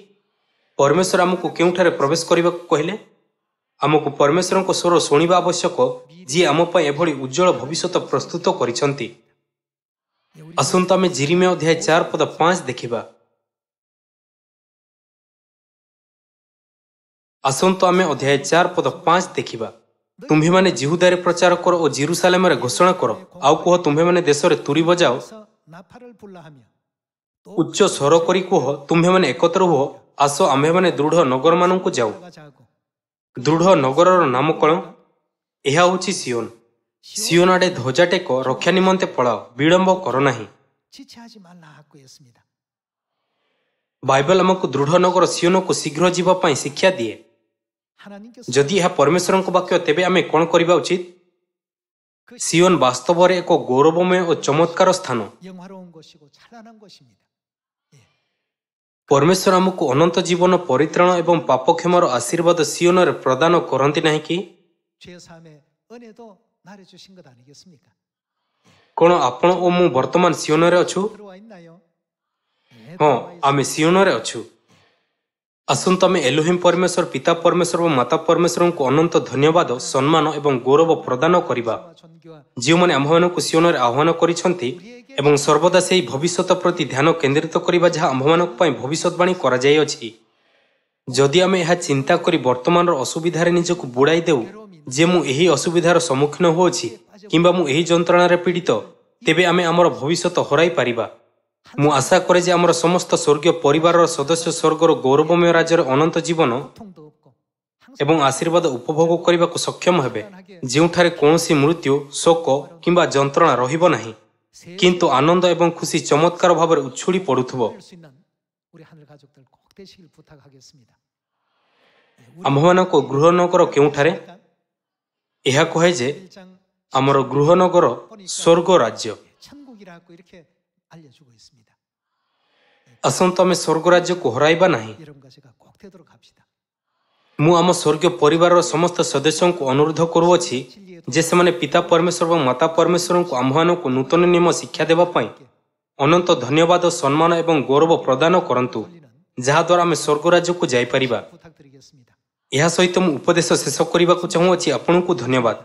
ପରମେଶ୍ୱର ଆମକୁ କେଉଁଠାରେ ପ୍ରବେଶ କରିବାକୁ କହିଲେ? ଆମକୁ ପରମେଶ୍ୱରଙ୍କ ସ୍ୱର ଶୁଣିବା ଆବଶ୍ୟକ, ଯିଏ ଆମ ପାଇଁ ଏଭଳି ଉଜ୍ଜ୍ୱଳ ଭବିଷ୍ୟତ ପ୍ରସ୍ତୁତ କରିଛନ୍ତି। ଆସନ୍ତୁ ଆମେ ଜିରିମିୟା ଅଧ୍ୟାୟ 4 ପଦ 5 ଦେଖିବା। ଆସନ୍ତୁ ଆମେ ଅଧ୍ୟାୟ 4 ପଦ 5 ଦେଖିବା। ତୁମ୍ଭେମାନେ ଜିହୁଦାରେ ପ୍ରଚାର କର ଓ ଜେରୁସାଲେମରେ ଘୋଷଣା କର। ଆଉ କୁହ, ତୁମ୍ଭେମାନେ ଦେଶରେ ତୁରୀ ବଜାଅ, 나팔을 불라하며 또 ଉଚ୍ଚ ସ୍ୱର କରି କୁହ, ତୁମ୍ଭେମାନେ ଏକତ୍ର ହୁଅ, ଆସ ଆମ୍ଭେମାନେ ଦୃଢ଼ ନଗରମାନଙ୍କୁ ଯାଉ। 자고 ଦୃଢ଼ ନଗରର ନାମ କ'ଣ? ଏହା ହେଉଛି ସିଓନ। ସିଓନ ଆଡ଼େ ଧ୍ୱଜା ଟେକ, ରକ୍ଷା ନିମନ୍ତେ ପଳାଅ, ବିଳମ୍ବ କର ନାହିଁ। 지체하지 말라고 했습니다. ବାଇବେଲ ଆମକୁ ଦୃଢ଼ ନଗର ସିଓନକୁ ଶୀଘ୍ର ଯିବା ପାଇଁ ଶିକ୍ଷା ଦିଏ। 하나님께서 ଯଦି ଏହା ପରମେଶ୍ୱରଙ୍କ ବାକ୍ୟ, ତେବେ ଆମେ କ'ଣ କରିବା ଉଚିତ? ସିଓନ ବାସ୍ତବରେ ଏକ ଗୌରବମୟ ଓ ଚମତ୍କାର ସ୍ଥାନ। 영화로운 것이고 찬란한 것입니다. ପରମେଶ୍ୱର ଆମକୁ ଅନନ୍ତ ଜୀବନ, ପରିତ୍ରାଣ ଏବଂ ପାପକ୍ଷମାର ଆଶୀର୍ବାଦ ସିଓନରେ ପ୍ରଦାନ କରନ୍ତି ନାହିଁ କି? 죄 사함의 은혜도 나를 주신 것 아니겠습니까? କ'ଣ ଆପଣ ଓ ମୁଁ ବର୍ତ୍ତମାନ ସିଓନରେ ଅଛୁ? 들어와 있나요? 네, ହଁ, 들어와 있습니다. ଆମେ ସିଓନରେ ଅଛୁ। ଆସନ୍ତୁ ଆମେ ଏଲୋହିମ୍ ପରମେଶ୍ୱର, ପିତା ପରମେଶ୍ୱର ଓ ମାତା ପରମେଶ୍ୱରଙ୍କୁ ଅନନ୍ତ ଧନ୍ୟବାଦ, ସମ୍ମାନ ଏବଂ ଗୌରବ ପ୍ରଦାନ କରିବା, 존귀와 ଯେଉଁମାନେ ଆମ୍ଭମାନଙ୍କୁ ସିଓନରେ ଆହ୍ୱାନ କରିଛନ୍ତି ଏବଂ ସର୍ବଦା ସେହି ଭବିଷ୍ୟତ ପ୍ରତି ଧ୍ୟାନ କେନ୍ଦ୍ରିତ କରିବା ଯାହା ଆମ୍ଭମାନଙ୍କ ପାଇଁ ଭବିଷ୍ୟତବାଣୀ କରାଯାଇଅଛି। ଯଦି ଆମେ ଏହା ଚିନ୍ତା କରି ବର୍ତ୍ତମାନର ଅସୁବିଧାରେ ନିଜକୁ ବୁଡ଼ାଇ ଦେଉ ଯେ ମୁଁ ଏହି ଅସୁବିଧାର ସମ୍ମୁଖୀନ ହୋଇଛି କିମ୍ବା ମୁଁ ଏହି ଯନ୍ତ୍ରଣାରେ ପୀଡ଼ିତ, ତେବେ ଆମେ ଆମର ଭବିଷ୍ୟତ ହରାଇ ପାରିବା। ମୁଁ ଆଶା କରେ ଯେ ଆମର ସମସ୍ତ ସ୍ୱର୍ଗୀୟ ପରିବାରର ସଦସ୍ୟ ସ୍ୱର୍ଗର ଗୌରବମୟ ରାଜ୍ୟରେ ଅନନ୍ତ ଜୀବନ 고통도 없고 ଏବଂ ଆଶୀର୍ବାଦ ଉପଭୋଗ କରିବାକୁ ସକ୍ଷମ ହେବେ, ଯେଉଁଠାରେ କୌଣସି ମୃତ୍ୟୁ, ଶୋକ କିମ୍ବା ଯନ୍ତ୍ରଣା ରହିବ ନାହିଁ, କିନ୍ତୁ ଆନନ୍ଦ ଏବଂ ଖୁସି ଚମତ୍କାର ଭାବରେ ଉଛୁଳି ପଡ଼ୁଥିବ। 수 있는 우리 하늘 가족들 꼭 되시길 부탁하겠습니다. ଆମ୍ଭମାନଙ୍କ ଗୃହନଗର କେଉଁଠାରେ? ଏହା କୁହେ ଯେ 1장 ଆମର ଗୃହନଗର ସ୍ୱର୍ଗ ରାଜ୍ୟ। 천국이라고 이렇게 알려주고 있습니다. ଆସନ୍ତୁ ଆମେ ସ୍ୱର୍ଗ ରାଜ୍ୟକୁ ହରାଇବା ନାହିଁ। 여러분과 제가 꼭 되도록 합시다. ମୁଁ ଆମ ସ୍ୱର୍ଗୀୟ ପରିବାରର ସମସ୍ତ ସଦସ୍ୟଙ୍କୁ ଅନୁରୋଧ କରୁଅଛି ଯେ ସେମାନେ ପିତା ପରମେଶ୍ୱର ଏବଂ ମାତା ପରମେଶ୍ୱରଙ୍କୁ ଆମ୍ଭମାନଙ୍କୁ ନୂତନ ନିୟମ ଶିକ୍ଷା ଦେବା ପାଇଁ ଅନନ୍ତ ଧନ୍ୟବାଦ, ସମ୍ମାନ ଏବଂ ଗୌରବ ପ୍ରଦାନ କରନ୍ତୁ, ଯାହାଦ୍ୱାରା ଆମେ ସ୍ୱର୍ଗ ରାଜ୍ୟକୁ ଯାଇପାରିବା। 부탁드리겠습니다. ଏହା ସହିତ ମୁଁ ଉପଦେଶ ଶେଷ କରିବାକୁ ଚାହୁଁଅଛି। ଆପଣଙ୍କୁ ଧନ୍ୟବାଦ।